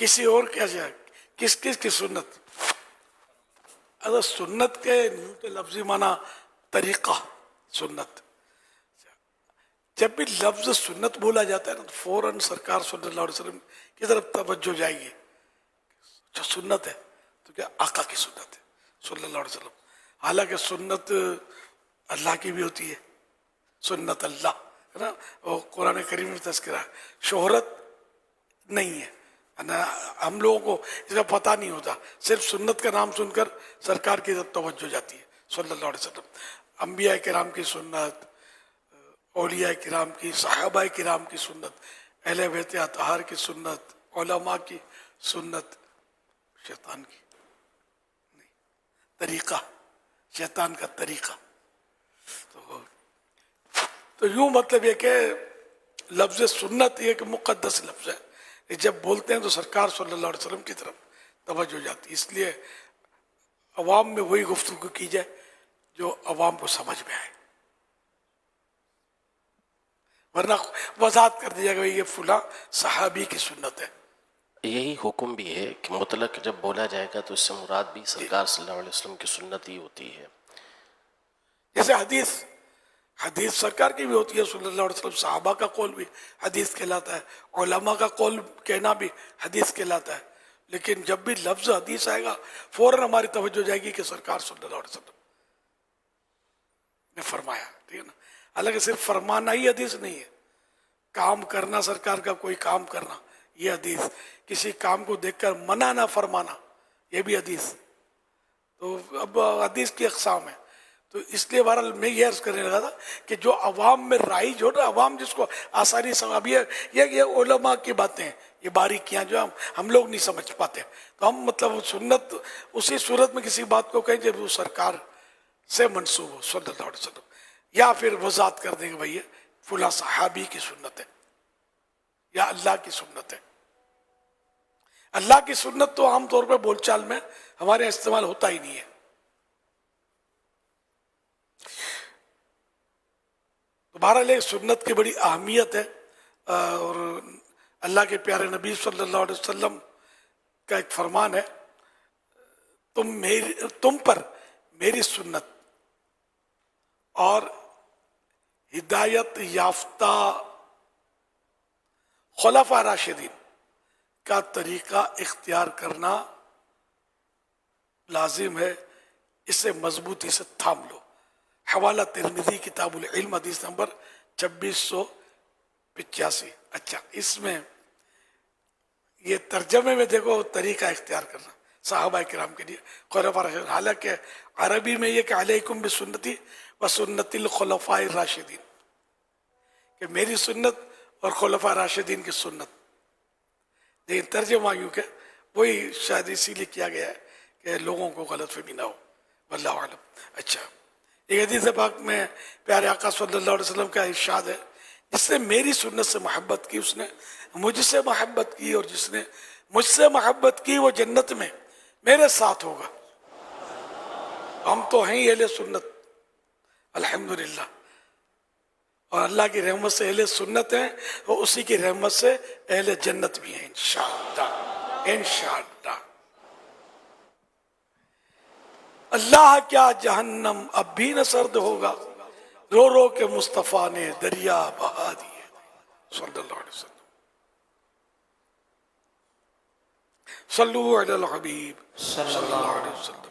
کسی اور کیا جائے کس کی سنت؟ اگر سنت کے لفظی معنی طریقہ سنت، جب بھی لفظ سنت بولا جاتا ہے نا تو فوراً سرکار صلی اللہ علیہ وسلم کی طرف توجہ جائے گی. جو سنت ہے تو کیا آقا کی سنت ہے صلی اللہ علیہ وسلم. حالانکہ سنت اللہ کی بھی ہوتی ہے، سنت اللہ ہے نا، وہ قرآن کریم میں تذکرہ ہے. شہرت نہیں ہے نا، ہم لوگوں کو اس کا پتہ نہیں ہوتا، صرف سنت کا نام سن کر سرکار کی طرف توجہ جاتی ہے صلی اللہ علیہ وسلم. انبیاء کرام کی سنت، اولیاء کرام کی، صحابہ کرام کی سنت، اہل بیت اطہار کی سنت، علماء کی سنت، شیطان کی نہیں. طریقہ شیطان کا طریقہ. تو یوں مطلب یہ کہ لفظ سنت یہ کہ مقدس لفظ ہے، جب بولتے ہیں تو سرکار صلی اللہ علیہ وسلم کی طرف توجہ جاتی ہے. اس لیے عوام میں وہی گفتگو کی جائے جو عوام کو سمجھ میں آئے، ورنہ وضاحت کر دیا گیا یہ فلاں صحابی کی سنت ہے. یہی حکم بھی ہے کہ مطلق جب بولا جائے گا تو اس سے مراد بھی سرکار صلی اللہ علیہ وسلم کی سنت ہی ہوتی ہے. جیسے حدیث سرکار کی بھی ہوتی ہے صلی اللہ علیہ وسلم، صحابہ کا قول بھی حدیث کہلاتا ہے، علماء کا قول کہنا بھی حدیث کہلاتا ہے. لیکن جب بھی لفظ حدیث آئے گا فوراً ہماری توجہ جائے گی کہ سرکار صلی اللہ علیہ وسلم نے فرمایا. ٹھیک ہے نا. حالانکہ صرف فرمانا ہی حدیث نہیں ہے، کام کرنا، سرکار کا کوئی کام کرنا یہ حدیث، کسی کام کو دیکھ کر منع نہ فرمانا یہ بھی حدیث. تو اب حدیث کی اقسام ہے. تو اس لیے بہرحال میں یہ عرض کرنے لگا تھا کہ جو عوام میں رائج ہو نا، عوام جس کو آسانی سمجھ، یہ علماء کی باتیں ہیں، یہ باریکیاں جو ہم لوگ نہیں سمجھ پاتے. تو ہم مطلب سنت اسی صورت میں کسی بات کو کہیں جب وہ سرکار سے منسوب ہو صلی اللہ علیہ وسلم، یا پھر وضاحت کر دیں گے بھائی فلاں صحابی کی سنت ہے یا اللہ کی سنت ہے. اللہ کی سنت تو عام طور پہ بول چال میں ہمارے استعمال ہوتا ہی نہیں ہے. تو بہرحال ایک سنت کی بڑی اہمیت ہے، اور اللہ کے پیارے نبی صلی اللہ علیہ وسلم کا ایک فرمان ہے، تم پر میری سنت اور ہدایت یافتہ خلفاء راشدین کا طریقہ اختیار کرنا لازم ہے، اسے مضبوطی سے تھام لو. حوالہ ترمذی کتاب العلم حدیث نمبر 2685. اچھا، اس میں یہ ترجمے میں دیکھو طریقہ اختیار کرنا صحابہ کرام کے لیے خلفاء راشدین. حالانکہ عربی میں یہ کہ علیکم بسنتی و سنت الخلفاء الراشدین، کہ میری سنت اور خلفاء راشدین کی سنت. لیکن ترجمہ یوں کہ وہی شاید اسی لیے کیا گیا ہے کہ لوگوں کو غلط فہمی نہ ہو، واللہ اعلم. اچھا، ایک حدیث پاک میں پیارے آقا صلی اللہ علیہ وسلم کا ارشاد ہے، جس نے میری سنت سے محبت کی اس نے مجھ سے محبت کی، اور جس نے مجھ سے محبت کی وہ جنت میں میرے ساتھ ہوگا. ہم تو ہیں اہل سنت الحمدللہ، اور اللہ کی رحمت سے اہل سنت ہیں، اور اسی کی رحمت سے اہل جنت بھی ہیں انشاءاللہ انشاءاللہ. اللہ کیا جہنم اب بھی نہ سرد ہوگا، رو رو کے مصطفیٰ نے دریا بہا دیے صلی اللہ علیہ وسلم. صلو علی الحبیب صلی اللہ علیہ وسلم.